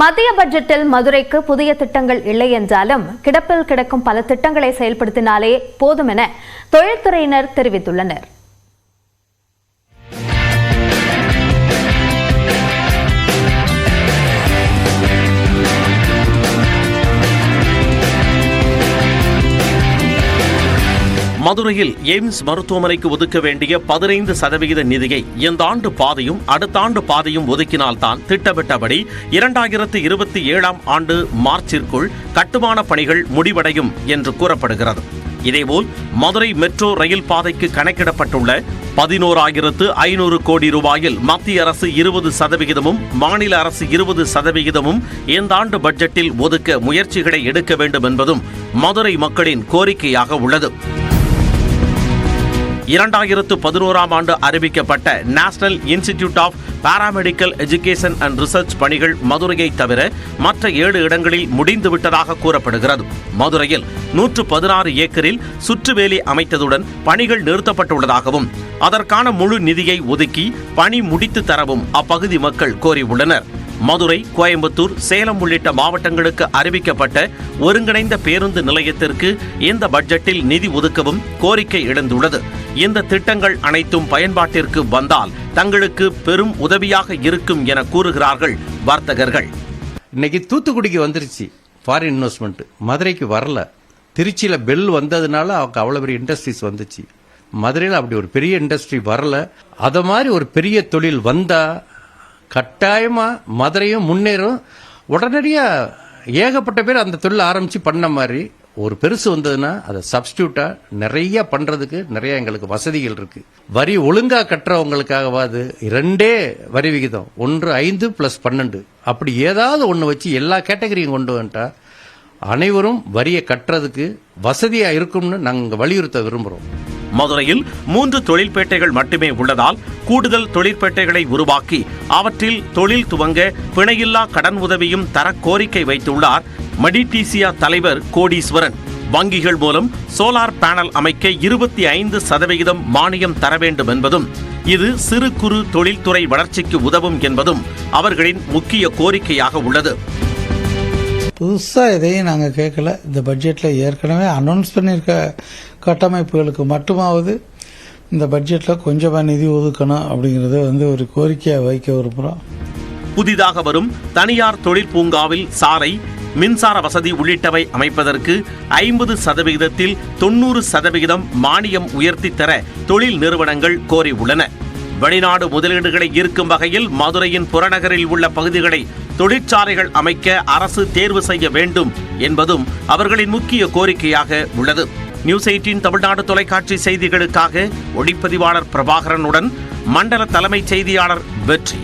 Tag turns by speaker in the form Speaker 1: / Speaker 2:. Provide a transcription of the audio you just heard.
Speaker 1: மத்திய பட்ஜெட்டில் மதுரைக்கு புதிய திட்டங்கள் இல்லை என்றாலும் கிடப்பில் கிடக்கும் பல திட்டங்களை செயல்படுத்தினாலே போதும் என தொழில்துறையினர் தெரிவித்துள்ளனர்.
Speaker 2: மதுரையில் எய்ம்ஸ் மருத்துவமனைக்கு ஒதுக்க வேண்டிய 15% நிதியை இந்த ஆண்டு பாதியும் அடுத்த ஆண்டு பாதியும் ஒதுக்கினால்தான் திட்டமிட்டபடி 2027 ஆண்டு மார்ச்சிற்குள் கட்டுமான பணிகள் முடிவடையும் என்று கூறப்படுகிறது. இதேபோல் மதுரை மெட்ரோ ரயில் பாதைக்கு கணக்கிடப்பட்டுள்ள 11,500 கோடி ரூபாயில் மத்திய அரசு 20%, மாநில அரசு 20% இந்த ஆண்டு பட்ஜெட்டில் ஒதுக்க முயற்சிகளை எடுக்க வேண்டும் என்பதும் மதுரை மக்களின் கோரிக்கையாக உள்ளது. 2011 ஆண்டு அறிவிக்கப்பட்ட national institute of paramedical education and research பணிகள் மதுரையை தவிர மற்ற 7 இடங்களில் முடிந்துவிட்டதாக கூறப்படுகிறது. மதுரையில் 116 ஏக்கரில் சுற்றுவேலி அமைத்ததுடன் பணிகள் நிறுத்தப்பட்டுள்ளதாகவும் அதற்கான முழு நிதியை ஒதுக்கி பணி முடித்து தரவும் அப்பகுதி மக்கள் கோரியுள்ளனர். மதுரை, கோயம்புத்தூர், சேலம் உள்ளிட்ட மாவட்டங்களுக்கு அறிவிக்கப்பட்ட ஒருங்கிணைந்த பேருந்து நிலையத்திற்கு இந்த பட்ஜெட்டில் நிதி ஒதுக்கவும் கோரிக்கை எழுந்துள்ளது. இந்த திட்டங்கள் அனைத்தும் பயன்பாட்டிற்கு வந்தால் தங்களுக்கு பெரும் உதவியாக இருக்கும் என கூறுகிறார்கள் வர்த்தகர்கள்.
Speaker 3: இன்னைக்கு தூத்துக்குடிக்கு வந்துருச்சு ஃபாரின் இன்வெஸ்ட்மெண்ட், மதுரைக்கு வரல. திருச்சியில பெல் வந்ததுனால அவங்க அவ்வளவு பெரிய இண்டஸ்ட்ரீஸ் வந்துச்சு. மதுரையில் அப்படி ஒரு பெரிய இண்டஸ்ட்ரி வரல. அத மாதிரி ஒரு பெரிய தொழில் வந்தா கட்டாயமா மதுரையும் முன்னேறும். உடனடியா ஏகப்பட்ட பேர் அந்த தொழில் ஆரம்பிச்சு பண்ண மாதிரி ஒரு பெருசு வந்ததுன்னா அதை சப்ஸ்டியூட்டா நிறைய பண்றதுக்கு நிறைய எங்களுக்கு வசதிகள் இருக்கு. வரி ஒழுங்கா கட்டுறவங்களுக்காகவாது 2 வரி விகிதம், 1 5 + 12 அப்படி ஏதாவது ஒன்று வச்சு எல்லா கேட்டகரியும் கொண்டு வந்துட்டா அனைவரும் வரியை கட்டுறதுக்கு வசதியா இருக்கும்னு நாங்கள் வலியுறுத்த விரும்புகிறோம்.
Speaker 2: மதுரையில் 3 தொழிற்பேட்டைகள் மட்டுமே உள்ளதால் கூடுதல் தொழிற்பேட்டைகளை உருவாக்கி அவற்றில் தொழில் துவங்க பிணையில்லா கடன் உதவியும் தர கோரிக்கை வைத்துள்ளார் மெடிடீசியா தலைவர் கோடீஸ்வரன். வங்கிகள் மூலம் சோலார் பேனல் அமைக்க 25% மானியம் தர வேண்டும் என்பதும் இது சிறு குறு தொழில்துறை வளர்ச்சிக்கு உதவும் என்பதும் அவர்களின் முக்கிய கோரிக்கையாக உள்ளது.
Speaker 4: புதுசாக எதையும் நாங்கள் கேட்கல. இந்த பட்ஜெட்டில் ஏற்கனவே அனௌன்ஸ் பண்ணியிருக்க கட்டமைப்புகளுக்கு மட்டுமாவது இந்த பட்ஜெட்டில் கொஞ்சமாக நிதி ஒதுக்கணும் அப்படிங்கிறத ஒரு கோரிக்கையாக வைக்க விரும்புகிறோம்.
Speaker 2: புதிதாக வரும் தனியார் தொழில் பூங்காவில் சாலை, மின்சார வசதி உள்ளிட்டவை அமைப்பதற்கு 50%, 90% மானியம் உயர்த்தி தர தொழில் நிறுவனங்கள் கோரியுள்ளன. வெளிநாடு முதலீடுகளை ஈர்க்கும் வகையில் மதுரையின் புறநகரில் உள்ள பகுதிகளை தொழிற்சாலைகள் அமைக்க அரசு தேர்வு செய்ய வேண்டும் என்பதும் அவர்களின் முக்கிய கோரிக்கையாக உள்ளது. நியூஸ் 18 தமிழ்நாடு தொலைக்காட்சி செய்திகளுக்காக ஒளிப்பதிவாளர் பிரபாகரனுடன் மண்டல தலைமைச் செய்தியாளர் வெற்றி.